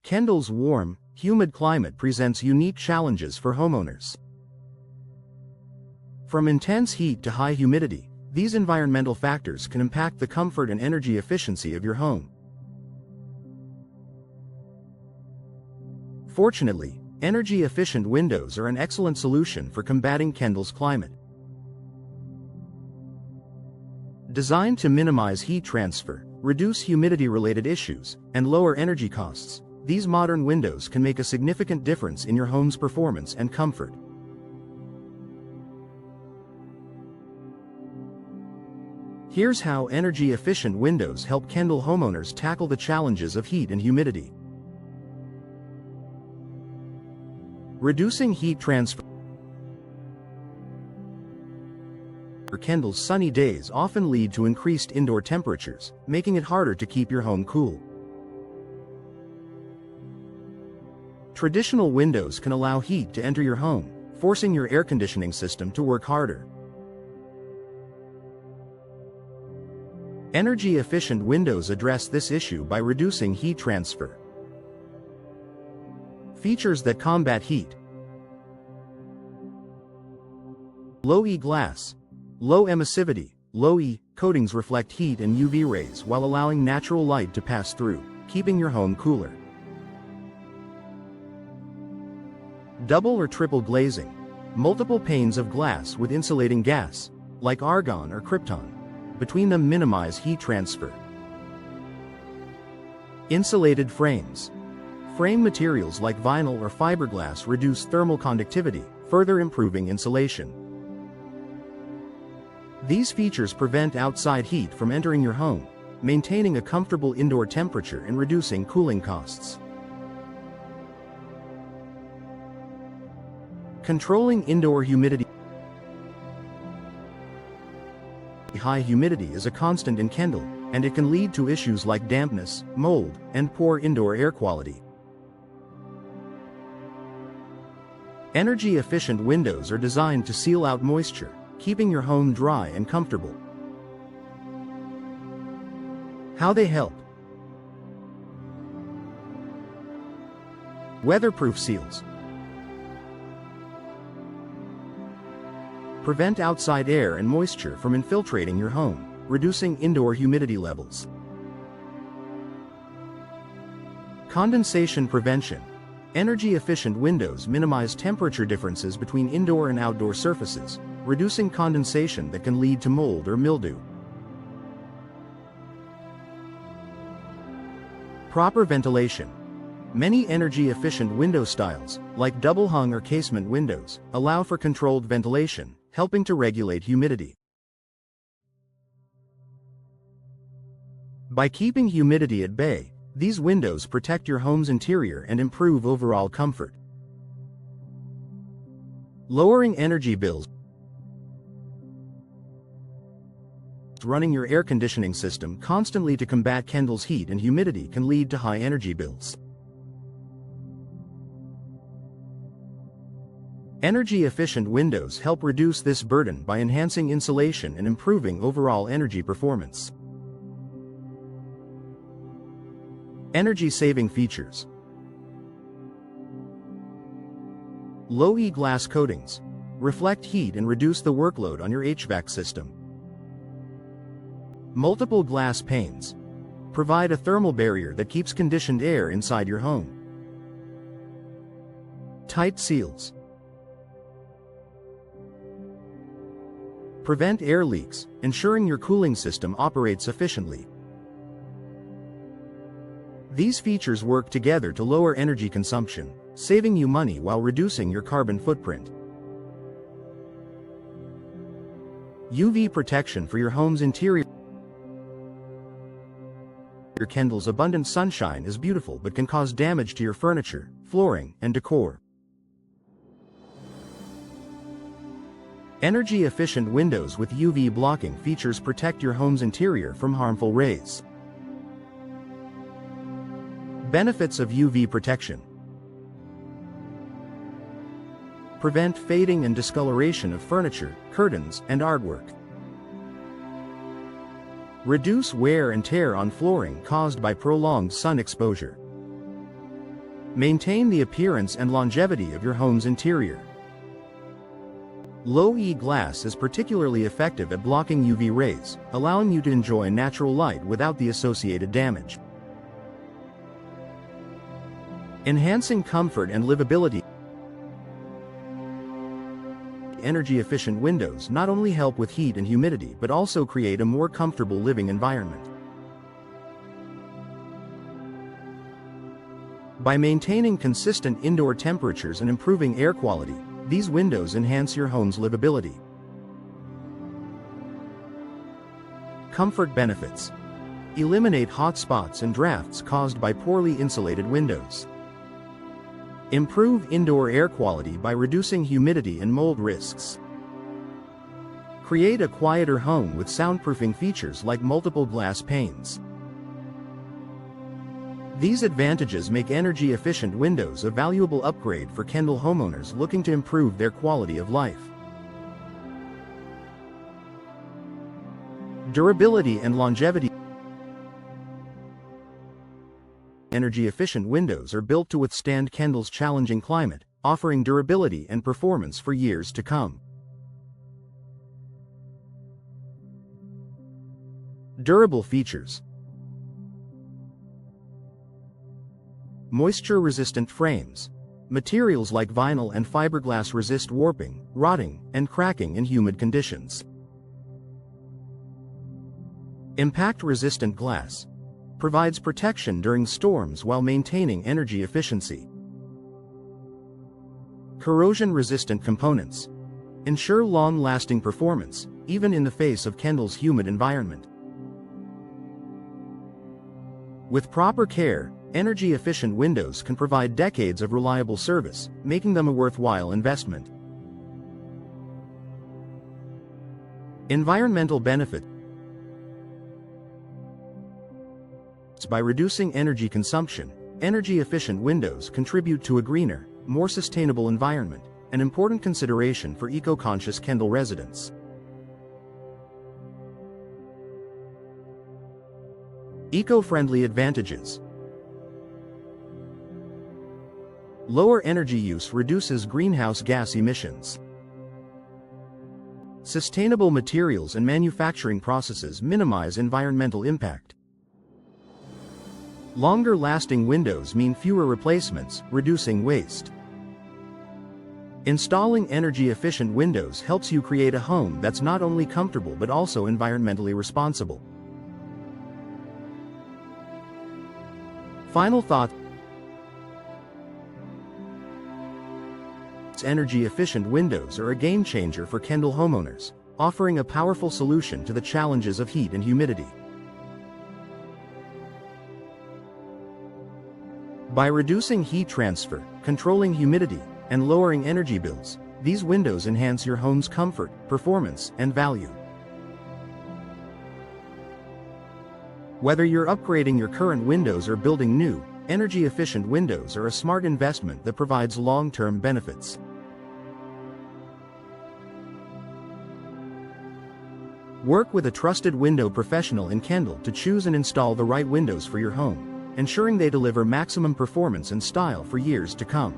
Kendall's warm, humid climate presents unique challenges for homeowners. From intense heat to high humidity, these environmental factors can impact the comfort and energy efficiency of your home. Fortunately, energy-efficient windows are an excellent solution for combating Kendall's climate. Designed to minimize heat transfer, reduce humidity-related issues, and lower energy costs, these modern windows can make a significant difference in your home's performance and comfort. Here's how energy-efficient windows help Kendall homeowners tackle the challenges of heat and humidity. Reducing heat transfer. Kendall's sunny days often lead to increased indoor temperatures, making it harder to keep your home cool. Traditional windows can allow heat to enter your home, forcing your air conditioning system to work harder. Energy-efficient windows address this issue by reducing heat transfer. Features that combat heat. Low E glass. Low emissivity, low E coatings reflect heat and UV rays while allowing natural light to pass through, keeping your home cooler. Double or triple glazing. Multiple panes of glass with insulating gas, like argon or krypton, between them minimize heat transfer. Insulated frames. Frame materials like vinyl or fiberglass reduce thermal conductivity, further improving insulation. These features prevent outside heat from entering your home, maintaining a comfortable indoor temperature and reducing cooling costs. Controlling indoor humidity. High humidity is a constant in Kendall, and it can lead to issues like dampness, mold, and poor indoor air quality. Energy-efficient windows are designed to seal out moisture, keeping your home dry and comfortable. How they help. Weatherproof seals. Prevent outside air and moisture from infiltrating your home, reducing indoor humidity levels. Condensation prevention. Energy-efficient windows minimize temperature differences between indoor and outdoor surfaces, reducing condensation that can lead to mold or mildew. Proper ventilation. Many energy-efficient window styles, like double-hung or casement windows, allow for controlled ventilation, helping to regulate humidity. By keeping humidity at bay, these windows protect your home's interior and improve overall comfort. Lowering energy bills. Running your air conditioning system constantly to combat Kendall's heat and humidity can lead to high energy bills. Energy-efficient windows help reduce this burden by enhancing insulation and improving overall energy performance. Energy-saving features. Low E glass coatings. Reflect heat and reduce the workload on your HVAC system. Multiple glass panes. Provide a thermal barrier that keeps conditioned air inside your home. Tight seals. Prevent air leaks, ensuring your cooling system operates efficiently. These features work together to lower energy consumption, saving you money while reducing your carbon footprint. UV protection for your home's interior. Kendall's abundant sunshine is beautiful but can cause damage to your furniture, flooring, and decor. Energy-efficient windows with UV blocking features protect your home's interior from harmful rays. Benefits of UV protection. Prevent fading and discoloration of furniture, curtains, and artwork. Reduce wear and tear on flooring caused by prolonged sun exposure. Maintain the appearance and longevity of your home's interior. Low-E glass is particularly effective at blocking UV rays, allowing you to enjoy natural light without the associated damage. Enhancing comfort and livability. Energy-efficient windows not only help with heat and humidity but also create a more comfortable living environment. By maintaining consistent indoor temperatures and improving air quality, these windows enhance your home's livability. Comfort benefits. Eliminate hot spots and drafts caused by poorly insulated windows. Improve indoor air quality by reducing humidity and mold risks. Create a quieter home with soundproofing features like multiple glass panes. These advantages make energy-efficient windows a valuable upgrade for Kendall homeowners looking to improve their quality of life. Durability and longevity. Energy-efficient windows are built to withstand Kendall's challenging climate, offering durability and performance for years to come. Durable features. Moisture-resistant frames. Materials like vinyl and fiberglass resist warping, rotting, and cracking in humid conditions. Impact-resistant glass. Provides protection during storms while maintaining energy efficiency. Corrosion-resistant components. Ensure long-lasting performance, even in the face of Kendall's humid environment. With proper care, energy-efficient windows can provide decades of reliable service, making them a worthwhile investment. Environmental benefit. By reducing energy consumption, energy-efficient windows contribute to a greener, more sustainable environment, an important consideration for eco-conscious Kendall residents. Eco-friendly advantages. Lower energy use reduces greenhouse gas emissions. Sustainable materials and manufacturing processes minimize environmental impact. Longer-lasting windows mean fewer replacements, reducing waste. Installing energy-efficient windows helps you create a home that's not only comfortable but also environmentally responsible. Final thought. Energy-efficient windows are a game-changer for Kendall homeowners, offering a powerful solution to the challenges of heat and humidity. By reducing heat transfer, controlling humidity, and lowering energy bills, these windows enhance your home's comfort, performance, and value. Whether you're upgrading your current windows or building new, energy-efficient windows are a smart investment that provides long-term benefits. Work with a trusted window professional in Kendall to choose and install the right windows for your home, ensuring they deliver maximum performance and style for years to come.